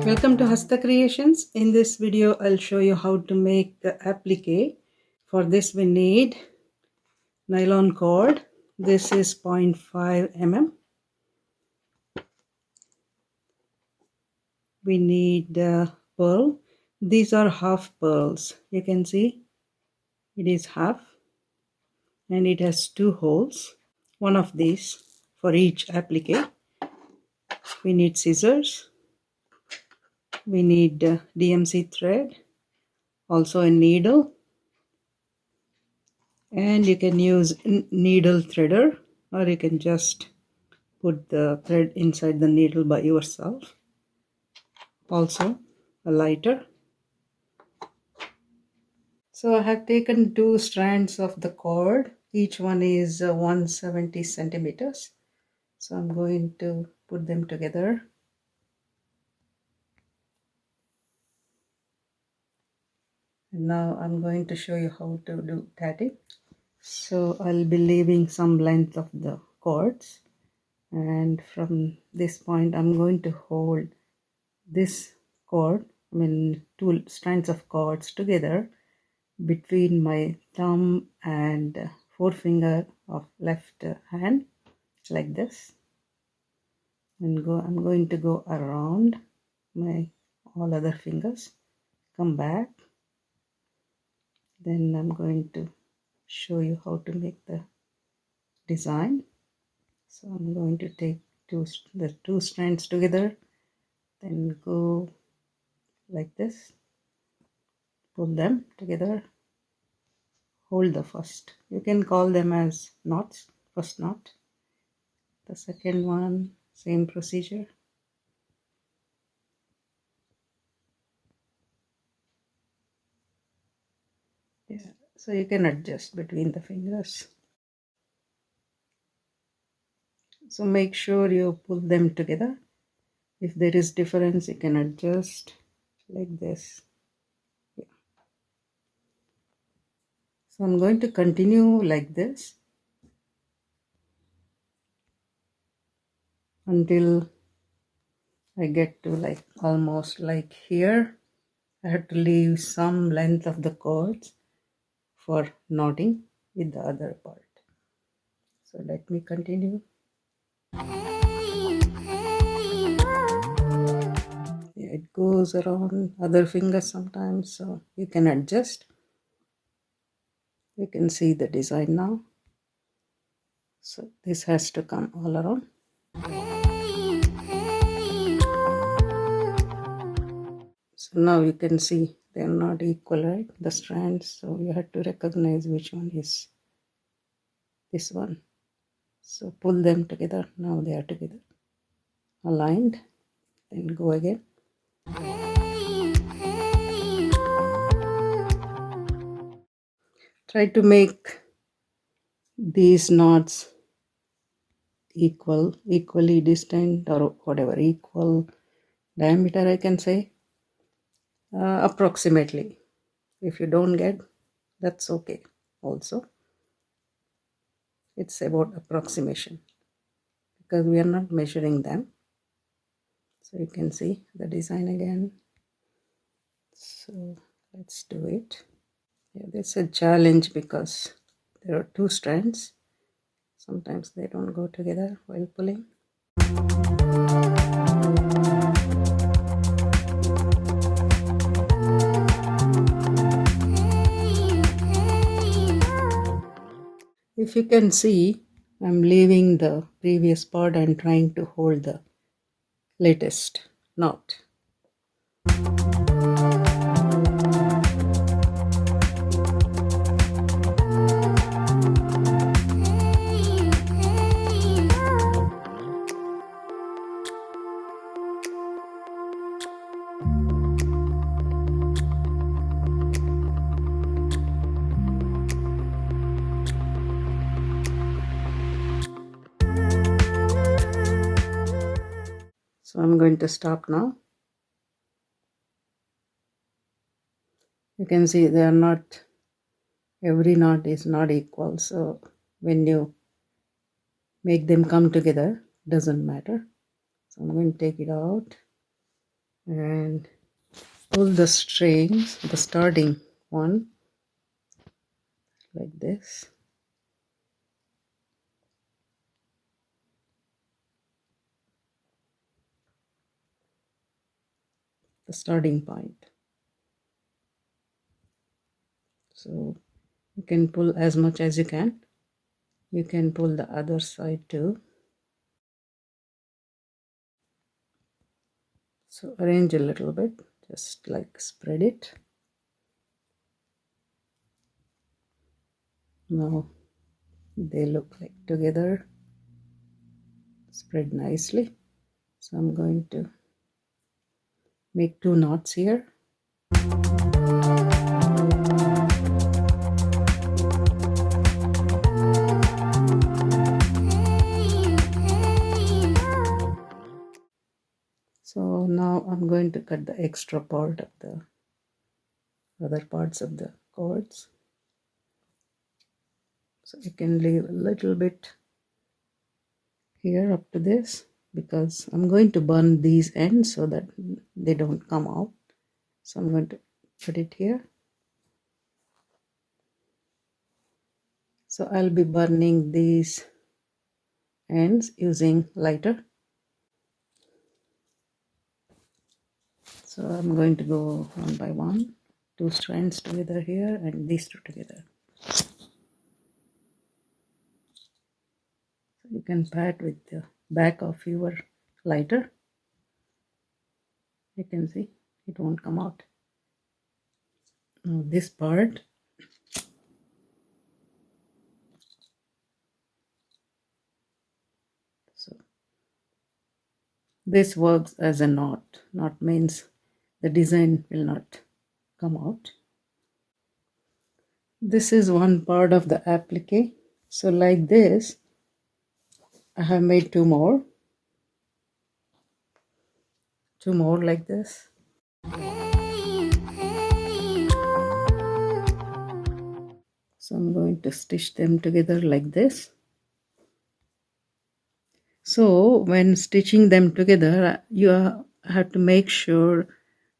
Welcome to Hasta Creations. In this video, I'll show you how to make the applique. For this, we need nylon cord. This is 0.5 mm. We need pearl. These are half pearls. You can see it is half and it has 2 holes. One of these for each applique. We need scissors. We need DMC thread. Also a needle. And you can use needle threader, or you can just put the thread inside the needle by yourself. Also a lighter. So I have taken 2 strands of the cord. Each one is 170 centimeters. So I'm going to put them together. And now I'm going to show you how to do tatting. So I'll be leaving some length of the cords, and from this point I'm going to hold this cord, 2 strands of cords together between my thumb and forefinger of left hand, like this, and I'm going to go around my all other fingers, come back, then I'm going to show you how to make the design. So I'm going to take the two strands together, then go like this, pull them together, hold the first. You can call them as knots. First knot, the second one, same procedure. Yeah, so you can adjust between the fingers. So make sure you pull them together. If there is difference, you can adjust like this. Yeah. So I'm going to continue like this until I get to like almost like here. I have to leave some length of the cords for knotting with the other part. So let me continue. Yeah, it goes around other fingers sometimes, so you can adjust. You can see the design now. So this has to come all around. So now you can see they're not equal, right? The strands. So you have to recognize which one is this one. So pull them together. Now they are together, aligned. Then go again. Try to make these knots equally distant, or whatever, equal diameter, I can say, approximately. If you don't get, that's okay also. It's about approximation because we are not measuring them. So you can see the design again. So let's do it. Yeah, that's a challenge because there are 2 strands. Sometimes they don't go together while pulling. If you can see, I'm leaving the previous part and trying to hold the latest knot. So I'm going to stop now. You can see they are not, every knot is not equal. So when you make them come together, doesn't matter. So I'm going to take it out. and pull the strings, the starting one, like this. The starting point. So you can pull as much as you can. You can pull the other side too. So arrange a little bit, just like spread it. Now they look like together, spread nicely. So I'm going to make 2 knots here. So now I'm going to cut the extra part of the other parts of the cords. So you can leave a little bit here up to this, because I'm going to burn these ends so that they don't come out. So I'm going to put it here. So I'll be burning these ends using lighter. So I'm going to go one by one, 2 strands together here and these 2 together. So you can pat with the back of your lighter. You can see it won't come out. Now this part, so this works as a knot. Knot means the design will not come out. This is one part of the applique. So like this, I have made 2 more. 2 more like this. So I'm going to stitch them together like this. So when stitching them together, you have to make sure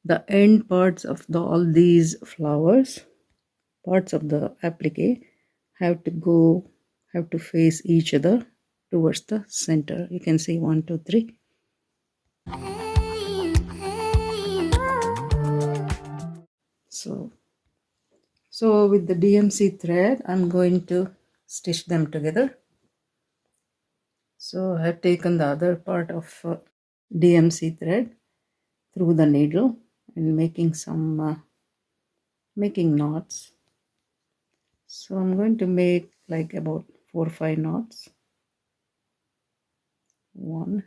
the end parts of all these flowers, parts of the applique, have to face each other towards the center. You can see 1, 2, 3. So with the DMC thread, I'm going to stitch them together. So I have taken the other part of DMC thread through the needle and making some making knots. So I'm going to make like about 4 or 5 knots. 1.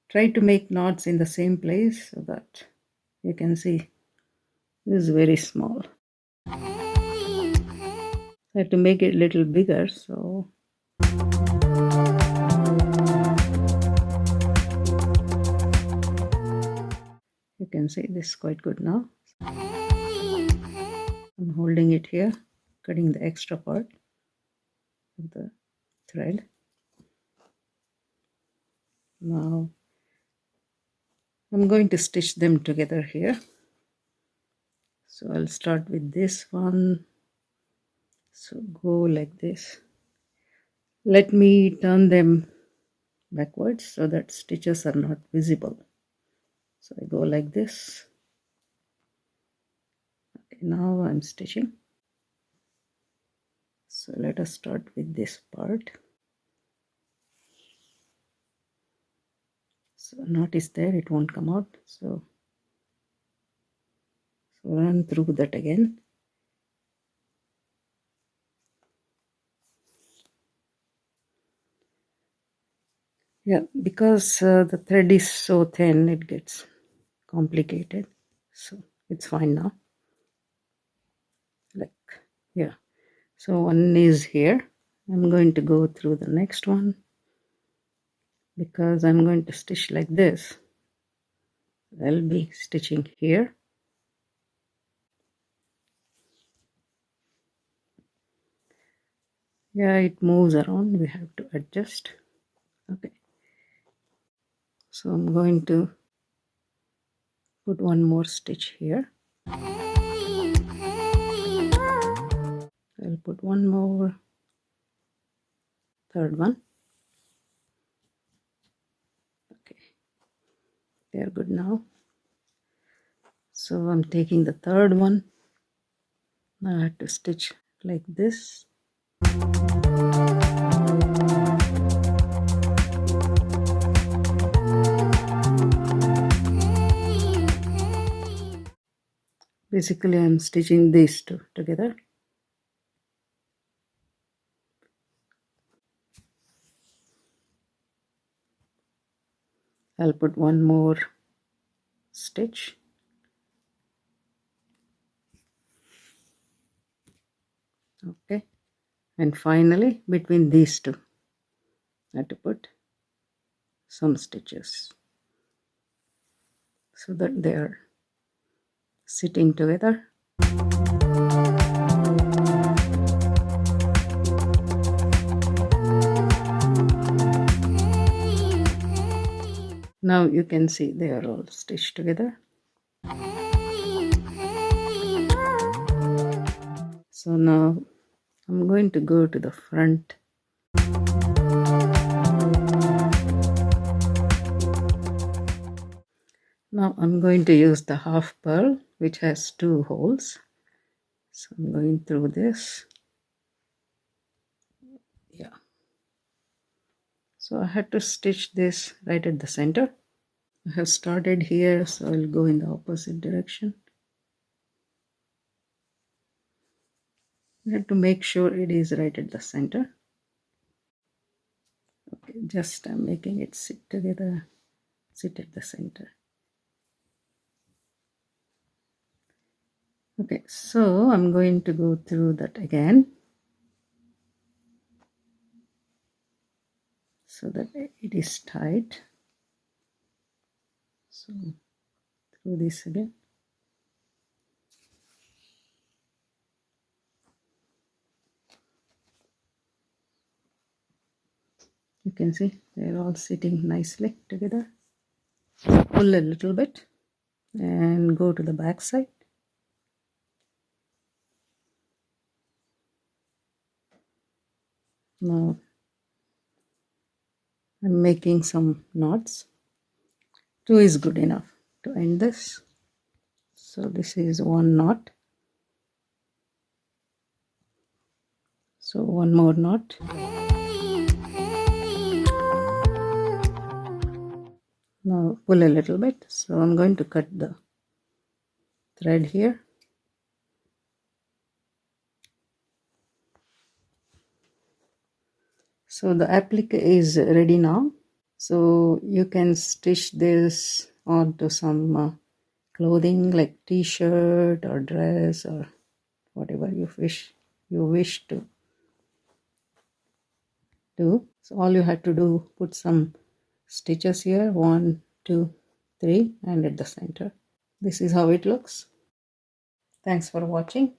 Try to make knots in the same place so that you can see this is very small. I have to make it a little bigger, so you can see this is quite good now. I'm holding it here, cutting the extra part of the thread. Now I'm going to stitch them together here. So I'll start with this one. So go like this. Let me turn them backwards so that stitches are not visible. So I go like this. Okay, now I'm stitching. So let us start with this part. So knot is there, it won't come out. So run through that again. Yeah, because the thread is so thin, it gets complicated. So it's fine now. Like, yeah. So one is here. I'm going to go through the next one because I'm going to stitch like this. I'll be stitching here. Yeah, it moves around. We have to adjust. Okay. So I'm going to put one more stitch here. I'll put one more, third one. Okay, they're good now. So I'm taking the third one. Now I have to stitch like this. Basically I'm stitching these two together. I'll put one more stitch. Okay, and finally between these two I have to put some stitches so that they are sitting together. Now you can see they are all stitched together. So now I'm going to go to the front. Now I'm going to use the half pearl, which has 2 holes. So I'm going through this. Yeah. So I had to stitch this right at the center. I have started here, so I'll go in the opposite direction. I have to make sure it is right at the center. Okay, just I'm making it sit together, sit at the center. Okay, so I'm going to go through that again so that it is tight. So through this again. You can see they're all sitting nicely together. Pull a little bit and go to the back side. Now I'm making some knots. 2 is good enough to end this. So this is 1 knot. So 1 more knot. Now pull a little bit. So I'm going to cut the thread here. So the applique is ready now. So you can stitch this onto some clothing like t-shirt or dress or whatever you wish to do. So all you have to do, put some stitches here, 1, 2, 3, and at the center. This is how it looks. Thanks for watching.